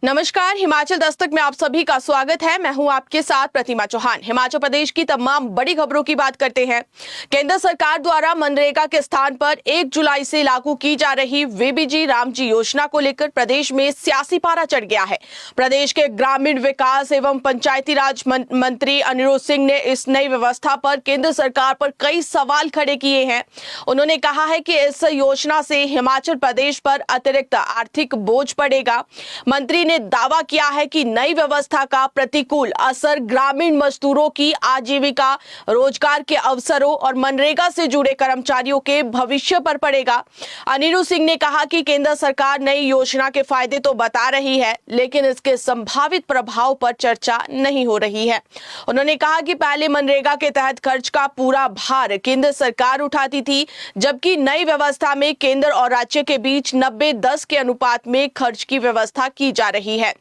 नमस्कार, हिमाचल दस्तक में आप सभी का स्वागत है। मैं हूं आपके साथ प्रतिमा चौहान। हिमाचल प्रदेश की तमाम बड़ी खबरों की बात करते हैं। केंद्र सरकार द्वारा मनरेगा के स्थान पर 1 जुलाई से लागू की जा रही वीबीजी रामजी योजना को लेकर प्रदेश में सियासी पारा चढ़ गया है। प्रदेश के ग्रामीण विकास एवं पंचायती राज मंत्री अनिरुद्ध सिंह ने इस नई व्यवस्था पर केंद्र सरकार पर कई सवाल खड़े किए हैं। उन्होंने कहा है कि इस योजना से हिमाचल प्रदेश पर अतिरिक्त आर्थिक बोझ पड़ेगा। मंत्री ने दावा किया है कि नई व्यवस्था का प्रतिकूल असर ग्रामीण मजदूरों की आजीविका, रोजगार के अवसरों और मनरेगा से जुड़े कर्मचारियों के भविष्य पर पड़ेगा। अनिरुद्ध सिंह ने कहा कि केंद्र सरकार नई योजना के फायदे तो बता रही है, लेकिन इसके संभावित प्रभाव पर चर्चा नहीं हो रही है। उन्होंने कहा कि पहले मनरेगा के तहत खर्च का पूरा भार केंद्र सरकार उठाती थी, जबकि नई व्यवस्था में केंद्र और राज्य के बीच 90-10 के अनुपात में खर्च की व्यवस्था की जा रही है।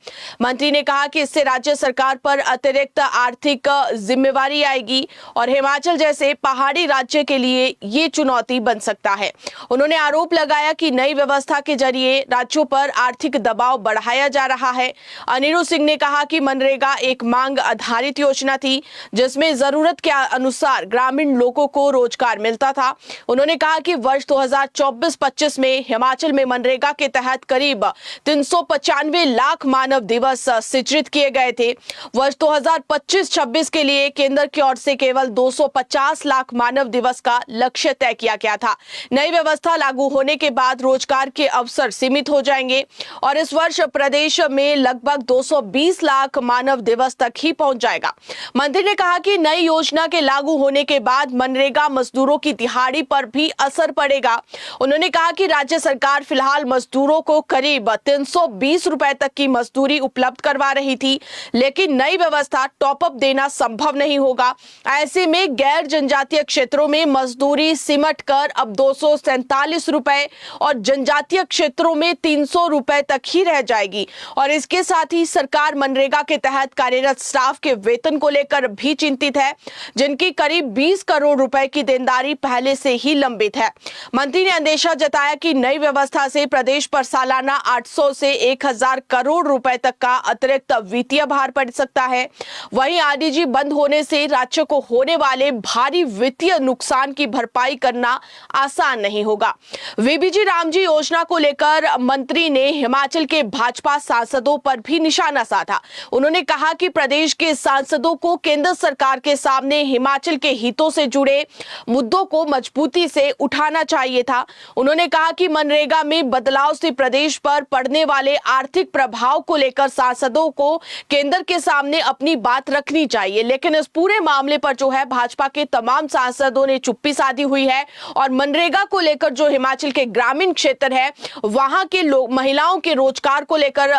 मंत्री ने कहा कि इससे राज्य सरकार पर अतिरिक्त आर्थिक जिम्मेवारी आएगी और हिमाचल जैसे पहाड़ी राज्य के लिए ये चुनौती बन सकता है। उन्होंने आरोप लगाया कि नई व्यवस्था के जरिए राज्यों पर आर्थिक दबाव बढ़ाया जा रहा है। अनिरुद्ध सिंह ने कहा कि मनरेगा एक मांग आधारित योजना थी, जिसमें जरूरत के अनुसार ग्रामीण लोगों को रोजगार मिलता था। उन्होंने कहा कि वर्ष 2024-25 में हिमाचल में मनरेगा के तहत करीब 395 लाख मानव दिवस सृजित किए गए थे। वर्ष 2025-26 के लिए केंद्र की ओर से केवल 250 लाख मानव दिवस का लक्ष्य तय किया गया था। नई व्यवस्था लागू होने के बाद रोजगार के अवसर सीमित हो जाएंगे और इस वर्ष प्रदेश में लगभग 220 लाख मानव दिवस तक ही पहुंच जाएगा। मंत्री ने कहा कि नई योजना के लागू होने के बाद मनरेगा मजदूरों की दिहाड़ी पर भी असर पड़ेगा। उन्होंने कहा कि राज्य सरकार फिलहाल मजदूरों को करीब 320 रुपए तक की मजदूरी उपलब्ध करवा रही थी, लेकिन नई व्यवस्था टॉप अप देना संभव नहीं होगा। ऐसे में गैर जनजातीय क्षेत्रों में मजदूरी सिमट कर अब 247 रुपए और जनजातीय क्षेत्रों में 300 रुपए तक ही रह जाएगी। और इसके साथ ही सरकार मनरेगा के तहत कार्यरत स्टाफ के वेतन को लेकर भी चिंतित है, जिनकी करीब 20 करोड़ रुपए की देनदारी पहले से ही लंबित है। मंत्री ने अंदेशा जताया कि नई व्यवस्था से प्रदेश पर सालाना 800 से 1000 करोड़ रुपए तक का अतिरिक्त वित्तीय भार पड़ सकता है। वहीं आरडीजी बंद होने से राज्य को होने वाले भारी वित्तीय नुकसान की भरपाई करना आसान नहीं होगा। वीबीजी रामजी योजना को लेकर मंत्री ने हिमाचल के भाजपा सांसदों पर भी निशाना साधा। उन्होंने कहा कि प्रदेश के सांसदों को केंद्र सरकार के सामने हिमाचल के हितों से जुड़े मुद्दों को मजबूती से उठाना चाहिए था। उन्होंने कहा कि मनरेगा में बदलाव से प्रदेश पर पड़ने वाले आर्थिक प्रभाव को लेकर सांसदों को केंद्र के सामने अपनी बात रखनी चाहिए, लेकिन इस पूरे मामले पर जो है भाजपा के तमाम सांसदों ने चुप्पी साधी हुई है और मनरेगा को लेकर जो हिमाचल के ग्रामीण क्षेत्र है वहां के लोग महिलाओं के रोजगार को लेकर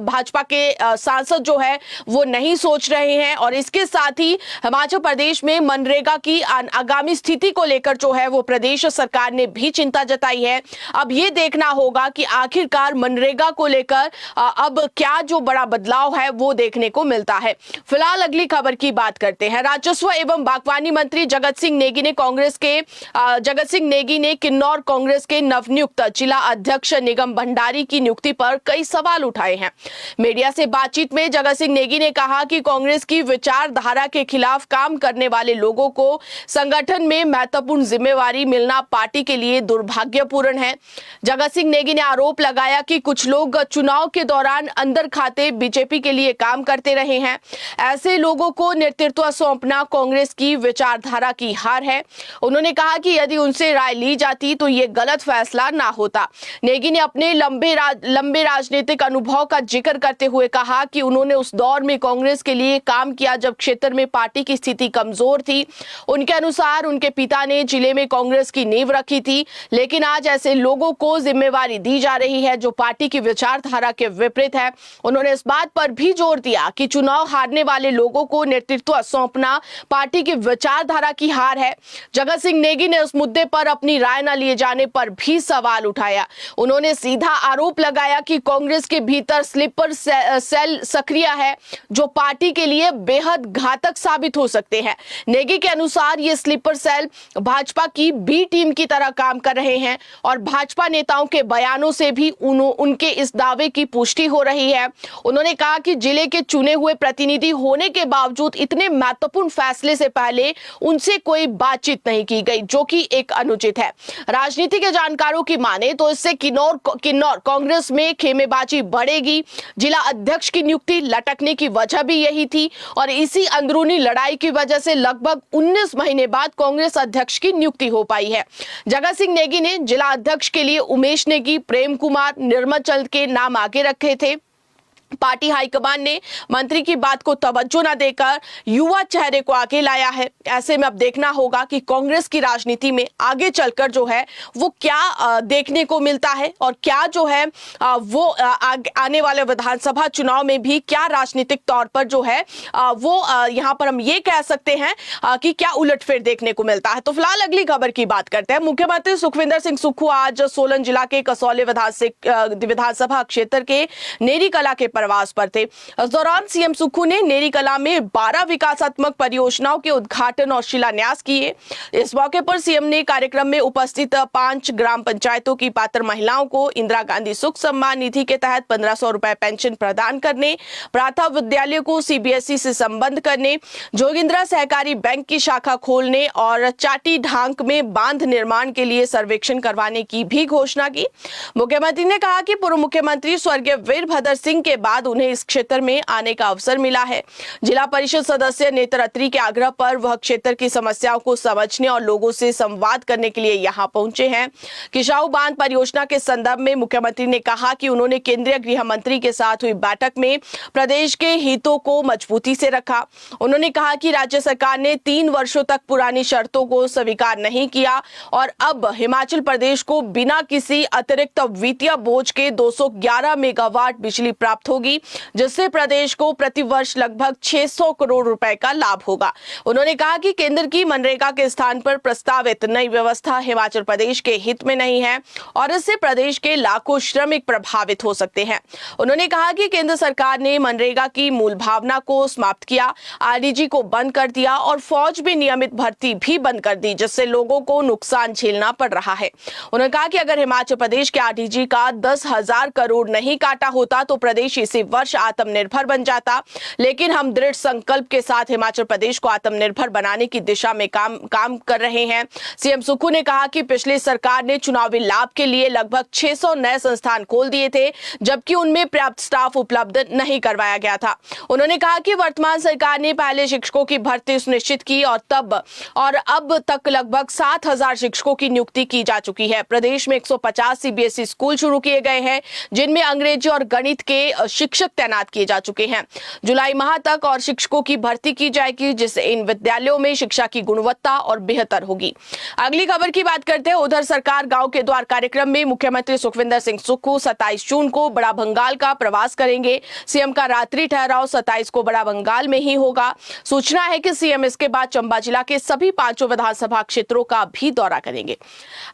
भाजपा के सांसद जो है वो नहीं सोच रहे हैं। और इसके साथ ही हिमाचल प्रदेश में मनरेगा की आगामी स्थिति को लेकर जो है वो प्रदेश सरकार ने भी चिंता जताई है। अब ये देखना होगा कि आखिरकार मनरेगा को लेकर अब क्या जो बड़ा बदलाव है वो देखने को मिलता है। फिलहाल अगली खबर की बात करते हैं। राजस्व एवं बागवानी मंत्री जगत सिंह नेगी ने किन्नौर कांग्रेस के नवनियुक्त जिला अध्यक्ष निगम भंडारी की नियुक्ति पर कई सवाल उठाए हैं। मीडिया से बातचीत में जगत सिंह नेगी ने कहा कि कांग्रेस की विचारधारा के खिलाफ काम करने वाले लोगों को संगठन में महत्वपूर्ण जिम्मेवारी मिलना पार्टी के लिए दुर्भाग्यपूर्ण है। जगत सिंह नेगी ने आरोप लगाया कि कुछ लोग चुनाव के दौरान अंदर खाते बीजेपी के लिए काम करते रहे हैं। ऐसे लोगों को नेतृत्व सौंपना कांग्रेस की विचारधारा की हार है। उन्होंने कहा कि यदि उनसे राय ली जाती तो ये गलत फैसला ना होता। नेगी ने अपने लंबे राजनीतिक अनुभव का जिक्र करते हुए कहा कि उन्होंने उस दौर में कांग्रेस के लिए काम किया जब क्षेत्र में पार्टी की स्थिति कमजोर थी। उनके अनुसार उनके पिता ने जिले में कांग्रेस की नींव रखी थी, लेकिन आज ऐसे लोगों को जिम्मेवारी दी जा रही है जो पार्टी की विचारधारा के विपरीत है। उन्होंने इस बात पर भी जोर दिया कि चुनाव हारने वाले लोगों को नेतृत्व सौंपना पार्टी की विचारधारा की हार है। जगत सिंह नेगी ने उस मुद्दे पर अपनी राय न लिए जाने पर भी सवाल उठाया। उन्होंने सीधा आरोप लगाया कि कांग्रेस के भीतर स्लीपर सेल सक्रिय है जो पार्टी के लिए बेहद घातक साबित हो सकते हैं। नेगी के अनुसार ये स्लीपर सेल भाजपा की बी टीम की तरह काम कर रहे हैं और भाजपा नेताओं के बयानों से भी उनके इस दावे की पुष्टि संतुष्टि हो रही है। उन्होंने कहा कि जिले के चुने हुए प्रतिनिधि होने के बावजूद इतने महत्वपूर्ण फैसले से पहले उनसे कोई बातचीत नहीं की गई, जो कि एक अनुचित है। राजनीति के जानकारों की माने तो इससे किन्नौर कांग्रेस में खेमेबाजी बढ़ेगी। जिला अध्यक्ष की नियुक्ति लटकने की वजह भी यही थी और इसी अंदरूनी लड़ाई की वजह से लगभग 19 महीने बाद कांग्रेस अध्यक्ष की नियुक्ति हो पाई है। जगत सिंह नेगी ने जिला अध्यक्ष के लिए उमेश नेगी, प्रेम कुमार, निर्मल चंद के नाम आगे रखे थे। पार्टी हाईकमान ने मंत्री की बात को तवज्जो न देकर युवा चेहरे को आगे लाया है। ऐसे में अब देखना होगा कि कांग्रेस की राजनीति में आगे चलकर जो है वो क्या देखने को मिलता है और क्या जो है वो आने वाले विधानसभा चुनाव में भी क्या राजनीतिक तौर पर जो है वो यहाँ पर हम ये कह सकते हैं कि क्या उलटफेर देखने को मिलता है। तो फिलहाल अगली खबर की बात करते हैं। मुख्यमंत्री सुखविंदर सिंह सुक्खू आज सोलन जिला के कसौली विधानसभा क्षेत्र के नेरी कला के प्रवास पर थे। इस दौरान सीएम सुक्खू ने नेरी कला में 12 विकासात्मक परियोजनाओं के उद्घाटन और शिलान्यास किए। इस मौके पर सीएम ने कार्यक्रम में उपस्थित 5 ग्राम पंचायतों की पात्र महिलाओं को इंदिरा गांधी सुख सम्मान निधि के तहत 1500 रुपए पेंशन प्रदान करने, प्रातः विद्यालय को सीबीएसई से संबद्ध करने, जोगिंद्रा सहकारी बैंक की शाखा खोलने और चाटी ढांक में बांध निर्माण के लिए सर्वेक्षण करवाने की भी घोषणा की। मुख्यमंत्री ने कहा कि पूर्व मुख्यमंत्री स्वर्गीय वीरभद्र सिंह के बाद उन्हें इस क्षेत्र में आने का अवसर मिला है। जिला परिषद सदस्य नेत्र अत्री के आग्रह पर वह क्षेत्र की समस्याओं को समझने और लोगों से संवाद करने के लिए यहां पहुंचे हैं। किशाऊ बांध परियोजना के संदर्भ में मुख्यमंत्री ने कहा कि उन्होंने केंद्रीय गृह मंत्री के साथ हुई बैठक में प्रदेश के हितों को मजबूती से रखा। उन्होंने कहा कि राज्य सरकार ने 3 वर्षों तक पुरानी शर्तों को स्वीकार नहीं किया और अब हिमाचल प्रदेश को बिना किसी अतिरिक्त वित्तीय बोझ के 211 मेगावाट बिजली प्राप्त होगी, जिससे प्रदेश को प्रति वर्ष लगभग 600 करोड़ रुपए का लाभ होगा। उन्होंने कहा कि केंद्र की मनरेगा के स्थान पर प्रस्तावित नई व्यवस्था हिमाचल प्रदेश के हित में नहीं है और इससे प्रदेश के लाखों श्रमिक प्रभावित हो सकते हैं। उन्होंने कहा कि केंद्र सरकार ने मनरेगा की मूल भावना को समाप्त किया, आरडीजी को बंद कर दिया और फौज में नियमित भर्ती भी बंद कर दी, जिससे लोगों को नुकसान झेलना पड़ रहा है। उन्होंने कहा कि अगर हिमाचल प्रदेश के आरडीजी का 10,000 करोड़ नहीं काटा होता तो प्रदेश इसी वर्ष आत्मनिर्भर बन जाता, लेकिन हम दृढ़ संकल्प के साथ हिमाचल प्रदेश को आत्मनिर्भर बनाने की दिशा में काम कर रहे हैं। सीएम सुक्खू ने कहा कि पिछली सरकार ने चुनावी लाभ के लिए लगभग 600 नए संस्थान खोल दिए थे, जबकि उनमें पर्याप्त स्टाफ उपलब्ध नहीं करवाया गया था। उन्होंने कहा कि वर्तमान सरकार ने पहले शिक्षकों की भर्ती सुनिश्चित की और अब तक लगभग 7,000 शिक्षकों की नियुक्ति की जा चुकी है। प्रदेश में 150 सीबीएसई स्कूल शुरू किए गए हैं, जिनमें अंग्रेजी और गणित के शिक्षक तैनात किए जा चुके हैं। जुलाई माह तक और शिक्षकों की भर्ती की जाएगी, जिससे इन विद्यालयों में शिक्षा की गुणवत्ता और बेहतर होगी। अगली खबर की बात करते हैं। उधर सरकार गांव के द्वार कार्यक्रम में मुख्यमंत्री सुखविंदर सिंह सुक्खू 27 जून को बड़ा भंगाल का प्रवास करेंगे। सीएम का रात्रि ठहराव 27 को बड़ा भंगाल में ही होगा। सूचना है कि सीएम इसके बाद चंबा जिला के सभी 5 विधानसभा क्षेत्रों का भी दौरा करेंगे।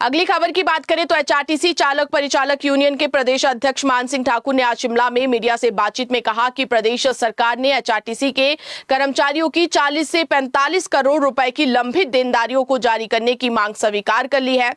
अगली खबर की बात करें तो एचआरटीसी चालक परिचालक यूनियन के प्रदेश अध्यक्ष मान सिंह ठाकुर ने आज शिमला में मीडिया से बातचीत में कहा कि प्रदेश सरकार ने एचआरटीसी के कर्मचारियों की 40 से 45 करोड़ रुपए की लंबित देनदारियों को जारी करने की मांग स्वीकार कर ली है।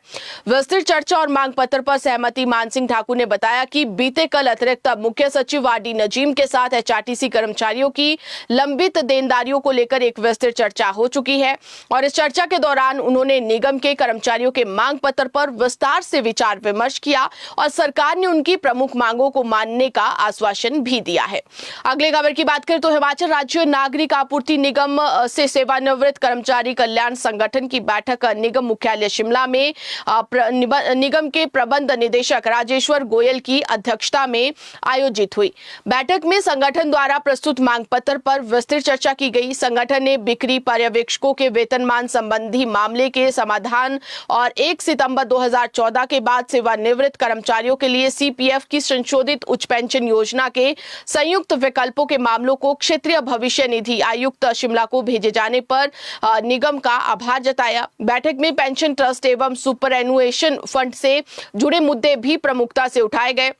विस्तृत चर्चा और मांग पत्र पर सहमति मान सिंह ठाकुर ने बताया कि बीते कल अतिरिक्त मुख्य सचिव आरडी नजीम के साथ एचआरटीसी कर्मचारियों की लंबित देनदारियों को लेकर एक विस्तृत चर्चा हो चुकी है और इस चर्चा के दौरान उन्होंने निगम के कर्मचारियों के मांग पत्र पर विस्तार से विचार विमर्श किया और सरकार ने उनकी प्रमुख मांगों को मानने का आश्वासन भी दिया है। अगले खबर की बात करें तो हिमाचल राज्य नागरिक आपूर्ति निगम से सेवानिवृत्त कर्मचारी कल्याण संगठन की बैठक निगम मुख्यालय शिमला में निगम के प्रबंध निदेशक राजेश्वर गोयल की अध्यक्षता में आयोजित हुई। बैठक में संगठन द्वारा प्रस्तुत मांग पत्र पर विस्तृत चर्चा की गई। संगठन ने बिक्री पर्यवेक्षकों के वेतनमान संबंधी मामले के समाधान और 1 सितंबर 2014 के बाद सेवानिवृत्त कर्मचारियों के लिए सीपीएफ की संशोधित उच्च पेंशन योजना के संयुक्त विकल्पों के मामलों को क्षेत्रीय भविष्य निधि आयुक्त शिमला को भेजे जाने पर निगम का आभार जताया। बैठक में पेंशन ट्रस्ट एवं सुपरएनुएशन फंड से जुड़े मुद्दे भी प्रमुखता से उठाए गए।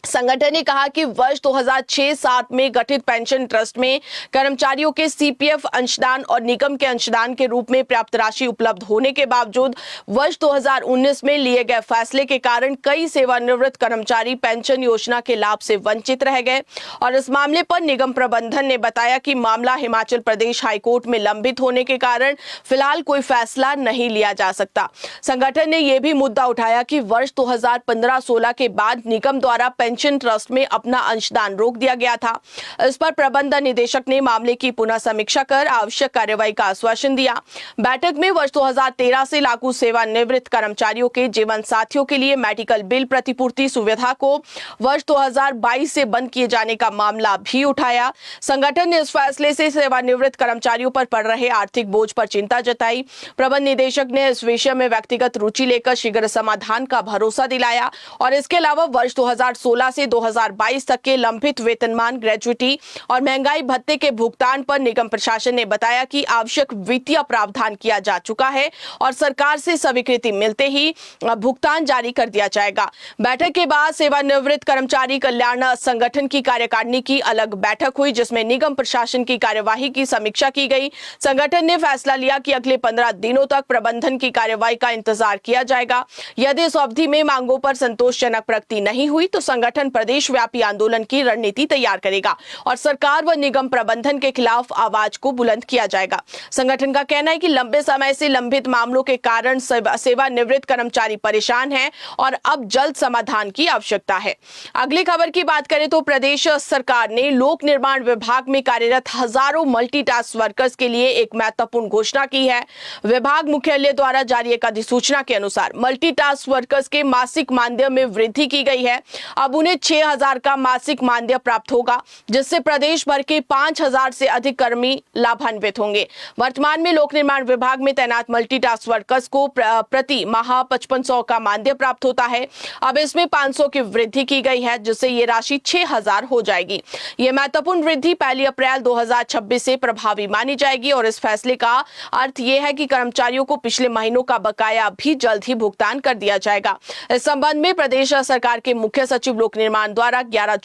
संगठन ने कहा कि वर्ष 2006-7 में गठित पेंशन ट्रस्ट में कर्मचारियों के सीपीएफ अंशदान और निगम के अंशदान के रूप में पर्याप्त राशि उपलब्ध होने के बावजूद वर्ष 2019 में लिए गए फैसले के कारण कई सेवानिवृत्त कर्मचारी पेंशन योजना के लाभ से वंचित रह गए। और इस मामले पर निगम प्रबंधन ने बताया कि मामला हिमाचल प्रदेश हाईकोर्ट में लंबित होने के कारण फिलहाल कोई फैसला नहीं लिया जा सकता। संगठन ने यह भी मुद्दा उठाया कि वर्ष 2015-16 के बाद निगम द्वारा पेंशन ट्रस्ट में अपना अंशदान रोक दिया गया था। इस पर प्रबंध निदेशक ने मामले की पुनः समीक्षा कर आवश्यक कार्रवाई का आश्वासन दिया। बैठक में वर्ष 2013 से लागू सेवानिवृत्त कर्मचारियों के जीवन साथियों के लिए मेडिकल बिल प्रतिपूर्ति सुविधा को वर्ष 2022 से बंद किए जाने का मामला भी उठाया। संगठन ने इस फैसले से सेवानिवृत्त कर्मचारियों पर पड़ रहे आर्थिक बोझ पर चिंता जताई। प्रबंध निदेशक ने इस विषय में व्यक्तिगत रुचि लेकर शीघ्र समाधान का भरोसा दिलाया और इसके अलावा वर्ष 2016 से 2022 तक के लंबित वेतनमान, ग्रेजुइटी और महंगाई भत्ते के भुगतान पर निगम प्रशासन ने बताया कि आवश्यक वित्तीय प्रावधान किया जा चुका है और सरकार से स्वीकृति मिलते ही भुगतान जारी कर दिया जाएगा। बैठक के बाद सेवानिवृत्त कर्मचारी कल्याण संगठन की कार्यकारिणी की अलग बैठक हुई जिसमें निगम प्रशासन की कार्यवाही की समीक्षा की गई। संगठन ने फैसला लिया कि अगले 15 दिनों तक प्रबंधन की कार्यवाही का इंतजार किया जाएगा। यदि इस अवधि में मांगों पर संतोषजनक प्रगति नहीं हुई तो संगठन प्रदेश व्यापी आंदोलन की रणनीति तैयार करेगा और सरकार व निगम प्रबंधन के खिलाफ आवाज को बुलंद किया जाएगा। संगठन का कहना है कि लंबे समय से लंबित मामलों के कारण सेवानिवृत्त कर्मचारी परेशान हैं और अब जल्द समाधान की आवश्यकता है। अगली खबर की बात करें तो प्रदेश सरकार ने लोक निर्माण विभाग में कार्यरत हजारों मल्टीटास्क वर्कर्स के लिए एक महत्वपूर्ण घोषणा की है। विभाग मुख्यालय द्वारा जारी एक अधिसूचना के अनुसार मल्टीटास्क वर्कर्स के मासिक मानदेय में वृद्धि की गई है। अब उन्हें 6,000 का मासिक मानदेय प्राप्त होगा जिससे प्रदेश भर के 5,000 से अधिक कर्मी लाभान्वित होंगे। वर्तमान में लोक निर्माण विभाग में तैनात मल्टीटास्क वर्कर्स को प्रति माह 5500 का मानदेय प्राप्त होता है। अब इसमें 500 की वृद्धि की गई है जिससे ये राशि 6,000 हो जाएगी। ये महत्वपूर्ण वृद्धि 1 अप्रैल 2026 से प्रभावी मानी जाएगी और इस फैसले का अर्थ यह है कि कर्मचारियों को पिछले महीनों का बकाया भी जल्द ही भुगतान कर दिया जाएगा। इस संबंध में प्रदेश सरकार के मुख्य सचिव लोक निर्माण द्वारा 11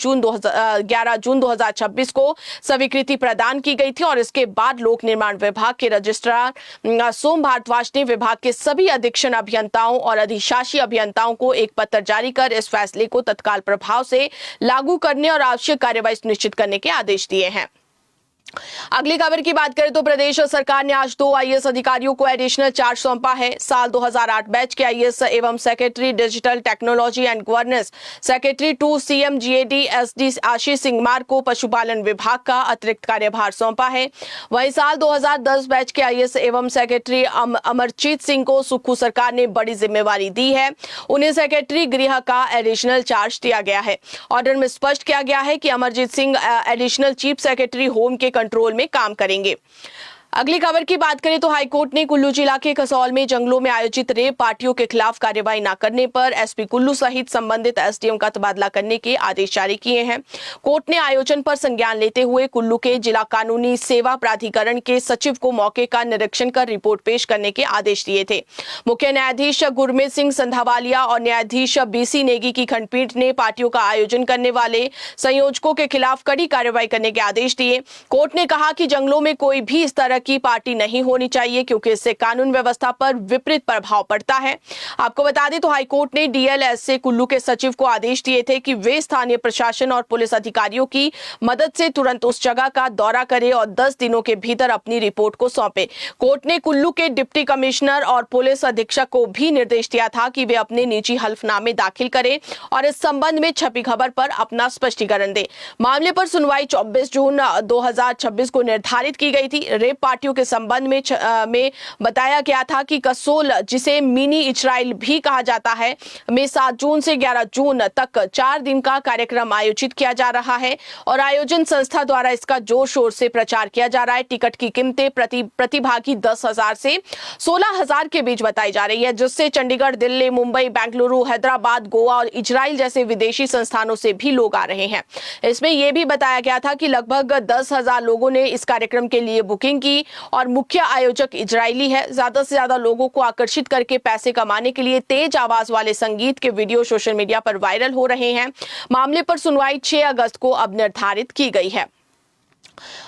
जून 2026 को स्वीकृति प्रदान की गई थी और इसके बाद लोक निर्माण विभाग के रजिस्ट्रार सोम भारद्वाज ने विभाग के सभी अधीक्षण अभियंताओं और अधिशासी अभियंताओं को एक पत्र जारी कर इस फैसले को तत्काल प्रभाव से लागू करने और आवश्यक कार्यवाही सुनिश्चित करने के आदेश दिए हैं। अगली खबर की बात करें तो प्रदेश सरकार ने आज 2 आईएएस अधिकारियों को एडिशनल चार्ज सौंपा है। साल 2008 बैच के आईएएस एवं secretary digital technology and governance secretary 2 CMGAD SD आशीष सिंगमार को पशुपालन विभाग का अतिरिक्त कार्यभार सौंपा है। वहीं साल 2010 बैच के आईएएस एवं सेक्रेटरी अमरजीत सिंह को सुक्खू सरकार ने बड़ी जिम्मेवारी दी है। उन्हें सेक्रेटरी गृह का एडिशनल चार्ज दिया गया है। ऑर्डर में स्पष्ट किया गया है कि Amarjeet Singh additional chief secretary home के कंट्रोल में काम करेंगे। अगली खबर की बात करें तो हाईकोर्ट ने कुल्लू जिला के कसौल में जंगलों में आयोजित रेप पार्टियों के खिलाफ कार्रवाई न करने पर एसपी कुल्लू सहित संबंधित एसडीएम का तबादला करने के आदेश जारी किए हैं। कोर्ट ने आयोजन पर संज्ञान लेते हुए कुल्लू के जिला कानूनी सेवा प्राधिकरण के सचिव को मौके का निरीक्षण कर रिपोर्ट पेश करने के आदेश दिए थे। मुख्य न्यायाधीश गुरमीत सिंह संधावालिया और न्यायाधीश BC नेगी की खंडपीठ ने पार्टियों का आयोजन करने वाले संयोजकों के खिलाफ कड़ी कार्रवाई करने के आदेश दिए। कोर्ट ने कहा कि जंगलों में कोई भी इस तरह की पार्टी नहीं होनी चाहिए क्योंकि इससे कानून व्यवस्था पर विपरीत प्रभाव पड़ता है। आपको बता दें तो हाईकोर्ट ने DLS से कुल्लू के सचिव को आदेश दिए थे कि वे स्थानीय प्रशासन और पुलिस अधिकारियों की मदद से तुरंत उस जगह का दौरा करें और 10 दिनों के भीतर अपनी रिपोर्ट को सौंपे। कोर्ट ने कुल्लू के डिप्टी कमिश्नर और पुलिस अधीक्षक को भी निर्देश दिया था कि वे अपने निजी हल्फनामे दाखिल करें और इस संबंध में छपी खबर पर अपना स्पष्टीकरण दें। मामले पर सुनवाई 24 जून 2026 को निर्धारित की गई थी। रेप पार्टियों के संबंध में बताया गया था कि कसोल, जिसे मिनी इजराइल भी कहा जाता है, में 7 जून से 11 जून तक 4 दिन का कार्यक्रम आयोजित किया जा रहा है और आयोजन संस्था द्वारा इसका जोर शोर से प्रचार किया जा रहा है। टिकट की कीमतें प्रतिभागी 10,000 से 16,000 के बीच बताई जा रही है, जिससे चंडीगढ़, दिल्ली, मुंबई, बेंगलुरु, हैदराबाद, गोवा और इजराइल जैसे विदेशी संस्थानों से भी लोग आ रहे हैं। इसमें यह भी बताया गया था कि लगभग 10,000 लोगों ने इस कार्यक्रम के लिए बुकिंग की। अमेरिकी और मुख्य आयोजक इजरायली है। ज्यादा से ज्यादा लोगों को आकर्षित करके पैसे कमाने के लिए तेज आवाज वाले संगीत के वीडियो सोशल मीडिया पर वायरल हो रहे हैं। मामले पर सुनवाई 6 अगस्त को अब निर्धारित की गई है।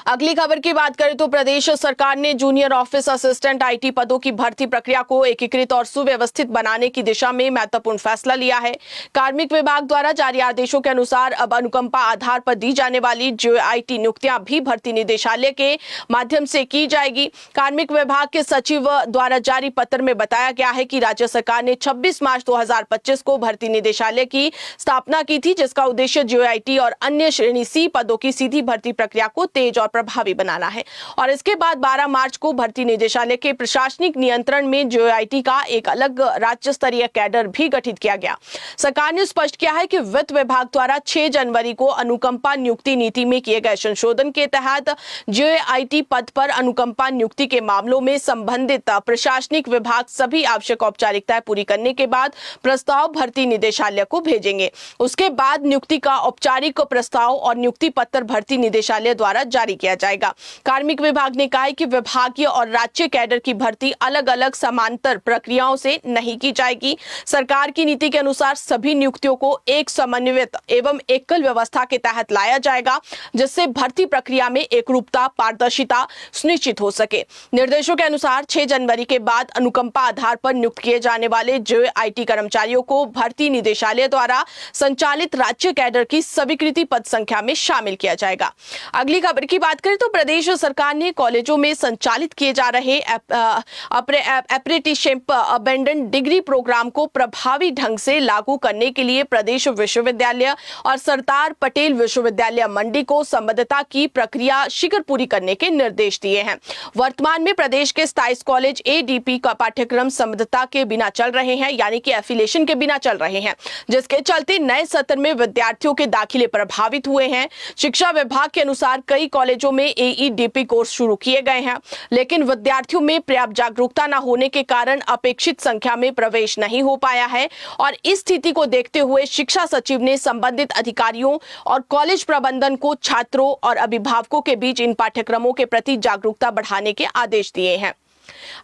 अगली खबर की बात करें तो प्रदेश सरकार ने जूनियर ऑफिस असिस्टेंट आईटी पदों की भर्ती प्रक्रिया को एकीकृत और सुव्यवस्थित बनाने की दिशा में महत्वपूर्ण फैसला लिया है। कार्मिक विभाग द्वारा जारी आदेशों के अनुसार अब अनुकंपा आधार पर दी जाने वाली जो आईटी नियुक्तियां भी भर्ती निदेशालय के माध्यम से की जाएगी। कार्मिक विभाग के सचिव द्वारा जारी पत्र में बताया गया है कि राज्य सरकार ने 26 मार्च 2025 को भर्ती निदेशालय की स्थापना की थी, जिसका उद्देश्य जीओआईटी और अन्य श्रेणी सी पदों की सीधी भर्ती प्रक्रिया को तेज और प्रभावी बनाना है। और इसके बाद 12 मार्च को भर्ती निदेशालय के प्रशासनिक नियंत्रण में जीओआईटी का एक अलग राज्य स्तरीय कैडर भी गठित किया गया। सरकार ने स्पष्ट किया है कि वित्त विभाग द्वारा 6 जनवरी को अनुकंपा नियुक्ति नीति में किए गए संशोधन के तहत जीओआईटी पद पर अनुकंपा नियुक्ति के मामलों में संबंधित प्रशासनिक विभाग सभी आवश्यक औपचारिकताएं पूरी करने के बाद प्रस्ताव भर्ती निदेशालय को भेजेंगे। उसके बाद नियुक्ति का औपचारिक प्रस्ताव और नियुक्ति पत्र भर्ती निदेशालय द्वारा जारी किया जाएगा। कार्मिक विभाग ने कहा है कि विभागीय और राज्य कैडर की भर्ती अलग अलग समांतर प्रक्रियाओं से नहीं की जाएगी। सरकार की नीति के अनुसार सभी नियुक्तियों को एक समन्वित एवं एकल व्यवस्था के तहत लाया जाएगा, जिससे भर्ती प्रक्रिया में एकरूपता, पारदर्शिता सुनिश्चित हो सके। निर्देशों के अनुसार 6 जनवरी के बाद अनुकंपा आधार पर नियुक्त किए जाने वाले जीओआईटी कर्मचारियों को भर्ती निदेशालय द्वारा संचालित राज्य कैडर की स्वीकृति पद संख्या में शामिल किया जाएगा। अगली खबर की बात करें तो प्रदेश सरकार ने कॉलेजों में संचालित किए जा रहे अप्रेंटिसशिप अबेंडन डिग्री प्रोग्राम को प्रभावी ढंग से लागू करने के लिए प्रदेश विश्वविद्यालय और सरदार पटेल विश्वविद्यालय मंडी को संबद्धता की प्रक्रिया शीघ्र पूरी करने के निर्देश दिए हैं। वर्तमान में प्रदेश के 27 कॉलेज एडीपी का पाठ्यक्रम संबद्धता के बिना चल रहे हैं, यानी कि एफिलिएशन के बिना चल रहे हैं, जिसके चलते नए सत्र में विद्यार्थियों के दाखिले प्रभावित हुए हैं। शिक्षा विभाग के अनुसार कई कॉलेजों में एईडीपी कोर्स शुरू किए गए हैं, लेकिन विद्यार्थियों में पर्याप्त जागरूकता न होने के कारण अपेक्षित संख्या में प्रवेश नहीं हो पाया है। और इस स्थिति को देखते हुए शिक्षा सचिव ने संबंधित अधिकारियों और कॉलेज प्रबंधन को छात्रों और अभिभावकों के बीच इन पाठ्यक्रमों के प्रति जागरूकता बढ़ाने के आदेश दिए हैं।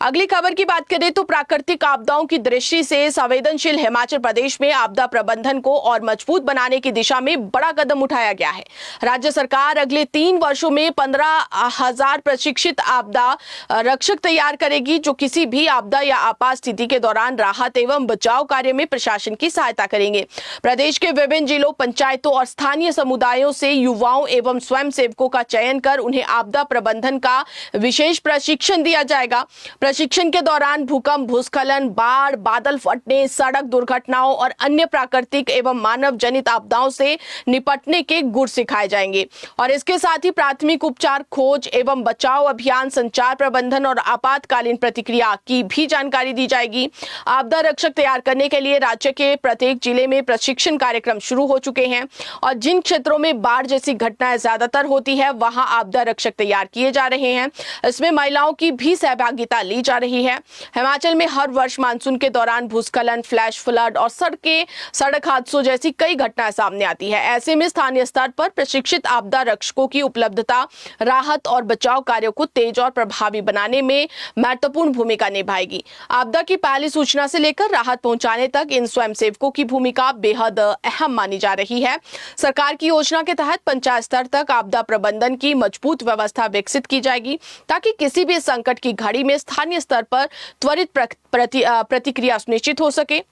अगली खबर की बात करें तो प्राकृतिक आपदाओं की दृष्टि से संवेदनशील हिमाचल प्रदेश में आपदा प्रबंधन को और मजबूत बनाने की दिशा में बड़ा कदम उठाया गया है। राज्य सरकार अगले 3 वर्षों में 15,000 प्रशिक्षित आपदा रक्षक तैयार करेगी, जो किसी भी आपदा या आपात स्थिति के दौरान राहत एवं बचाव कार्य में प्रशासन की सहायता करेंगे। प्रदेश के विभिन्न जिलों, पंचायतों और स्थानीय समुदायों से युवाओं एवं स्वयं सेवकों का चयन कर उन्हें आपदा प्रबंधन का विशेष प्रशिक्षण दिया जाएगा। प्रशिक्षण के दौरान भूकंप, भूस्खलन, बाढ़, बादल फटने, सड़क दुर्घटनाओं और अन्य प्राकृतिक एवं मानव जनित आपदाओं से निपटने के गुर सिखाए जाएंगे। और इसके साथ ही प्राथमिक उपचार, खोज एवं बचाव अभियान, संचार प्रबंधन और आपातकालीन प्रतिक्रिया की भी जानकारी दी जाएगी। आपदा रक्षक तैयार करने के लिए राज्य के प्रत्येक जिले में प्रशिक्षण कार्यक्रम शुरू हो चुके हैं और जिन क्षेत्रों में बाढ़ जैसी घटनाएं ज्यादातर होती है, वहां आपदा रक्षक तैयार किए जा रहे हैं। इसमें महिलाओं की भी सहभागिता ली जा रही है। हिमाचल में हर वर्ष मानसून के दौरान भूस्खलन, फ्लैश फ्लड और सड़क हादसों जैसी कई घटनाएं सामने आती है। ऐसे में स्थानीय स्तर पर प्रशिक्षित आपदा रक्षकों की उपलब्धता राहत और बचाव कार्यों को तेज और प्रभावी बनाने में महत्वपूर्ण भूमिका निभाएगी। आपदा की पहली सूचना से लेकर राहत पहुंचाने तक इन स्वयंसेवकों की भूमिका बेहद अहम मानी जा रही है। सरकार की योजना के तहत पंचायत स्तर तक आपदा प्रबंधन की मजबूत व्यवस्था विकसित की जाएगी, ताकि किसी भी संकट की घड़ी में स्थानीय स्तर पर त्वरित प्रतिक्रिया सुनिश्चित हो सके।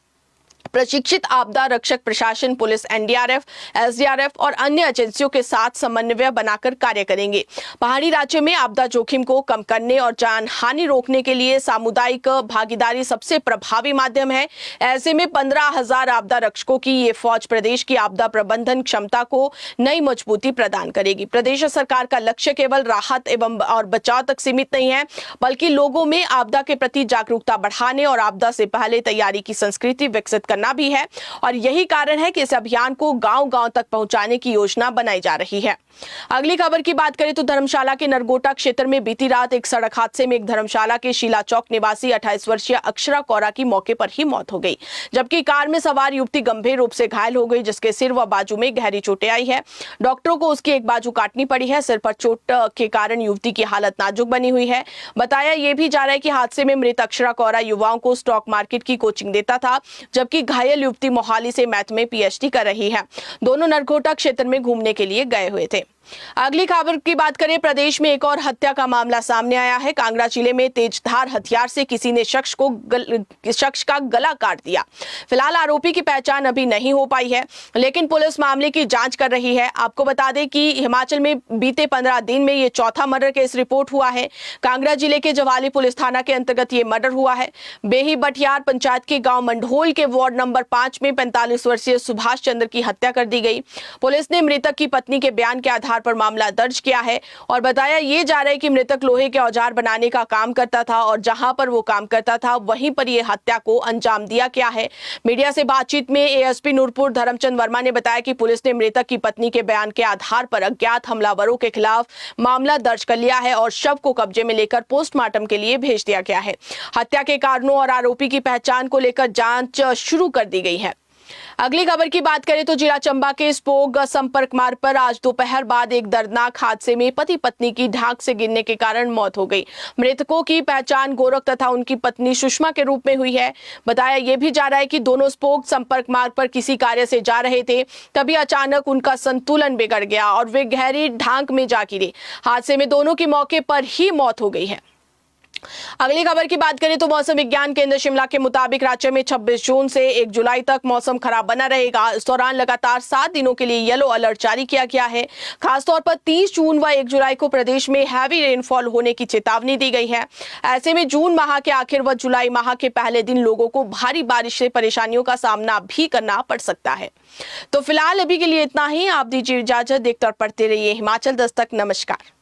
प्रशिक्षित आपदा रक्षक प्रशासन, पुलिस, एनडीआरएफ, एसडीआरएफ और अन्य एजेंसियों के साथ समन्वय बनाकर कार्य करेंगे। पहाड़ी राज्य में आपदा जोखिम को कम करने और जान हानि रोकने के लिए सामुदायिक भागीदारी सबसे प्रभावी माध्यम है। ऐसे में 15,000 आपदा रक्षकों की ये फौज प्रदेश की आपदा प्रबंधन क्षमता को नई मजबूती प्रदान करेगी। प्रदेश सरकार का लक्ष्य केवल राहत एवं और बचाव तक सीमित नहीं है, बल्कि लोगों में आपदा के प्रति जागरूकता बढ़ाने और आपदा से पहले तैयारी की संस्कृति विकसित करने करना भी है और यही कारण है कि इस अभियान को गांव-गांव तक पहुंचाने की योजना बनाई जा रही है। अगली खबर की बात करें तो धर्मशाला के नरगोटा क्षेत्र में बीती रात एक सड़क हादसे में एक धर्मशाला के शीला चौक निवासी 28 वर्षीय अक्षरा कौरा की मौके पर ही मौत हो गई, जबकि कार में सवार युवती गंभीर रूप से घायल हो गई, जिसके सिर व बाजू में गहरी चोटें आई है। डॉक्टरों को उसकी एक बाजू काटनी पड़ी है। सिर पर चोट के कारण युवती की हालत नाजुक बनी हुई है। बताया यह भी जा रहा है कि हादसे में मृत अक्षरा कौरा युवाओं को स्टॉक मार्केट की कोचिंग देता था, जबकि घायल युवती मोहाली से मैथ में पीएचडी कर रही है। दोनों नरगोटा क्षेत्र में घूमने के लिए गए हुए थे। अगली खबर की बात करें, प्रदेश में एक और हत्या का मामला सामने आया है। कांगड़ा जिले में तेजधार हथियार से किसी ने शख्स का गला काट दिया। फिलहाल आरोपी की पहचान अभी नहीं हो पाई है, लेकिन पुलिस मामले की जांच कर रही है। आपको बता दें कि हिमाचल में बीते 15 दिन में ये चौथा मर्डर केस रिपोर्ट हुआ है। कांगड़ा जिले के जवाली पुलिस थाना के अंतर्गत ये मर्डर हुआ है। बेही बटियार पंचायत के गांव मंढोल के वार्ड नंबर 5 में 45 वर्षीय सुभाष चंद्र की हत्या कर दी गई। पुलिस ने मृतक की पत्नी के बयान के आधार पर मामला दर्ज किया है और बताया ये जा रहा है कि मृतक लोहे के औजार बनाने का काम करता था और जहां पर वो काम करता था वहीं पर यह हत्या को अंजाम दिया गया है। मीडिया से बातचीत में एएसपी नूरपुर धर्मचंद वर्मा ने बताया कि पुलिस ने मृतक की पत्नी के बयान के आधार पर अज्ञात हमलावरों के खिलाफ मामला दर्ज कर लिया है और शव को कब्जे में लेकर पोस्टमार्टम के लिए भेज दिया गया है। हत्या के कारणों और आरोपी की पहचान को लेकर जांच शुरू कर दी गई है। अगली खबर की बात करें तो जिला चंबा के स्पोग संपर्क मार्ग पर आज दोपहर बाद एक दर्दनाक हादसे में पति पत्नी की ढांक से गिरने के कारण मौत हो गई। मृतकों की पहचान गोरख तथा उनकी पत्नी सुषमा के रूप में हुई है। बताया यह भी जा रहा है कि दोनों स्पोग संपर्क मार्ग पर किसी कार्य से जा रहे थे, तभी अचानक उनका संतुलन बिगड़ गया और वे गहरी ढांक में जा गिरे। हादसे में दोनों की मौके पर ही मौत हो गई है। अगली खबर की बात करें तो मौसम विज्ञान केंद्र शिमला के मुताबिक राज्य में 26 जून से 1 जुलाई तक मौसम खराब बना रहेगा। इस दौरान लगातार 7 दिनों के लिए येलो अलर्ट जारी किया गया है। खासतौर पर 30 जून व 1 जुलाई को प्रदेश में हैवी रेनफॉल होने की चेतावनी दी गई है। ऐसे में जून माह के आखिर व जुलाई माह के पहले दिन लोगों को भारी बारिश से परेशानियों का सामना भी करना पड़ सकता है। तो फिलहाल अभी के लिए इतना ही। आप दीजिए इजाजत। देखते और पढ़ते रहिए हिमाचल दस्तक। नमस्कार।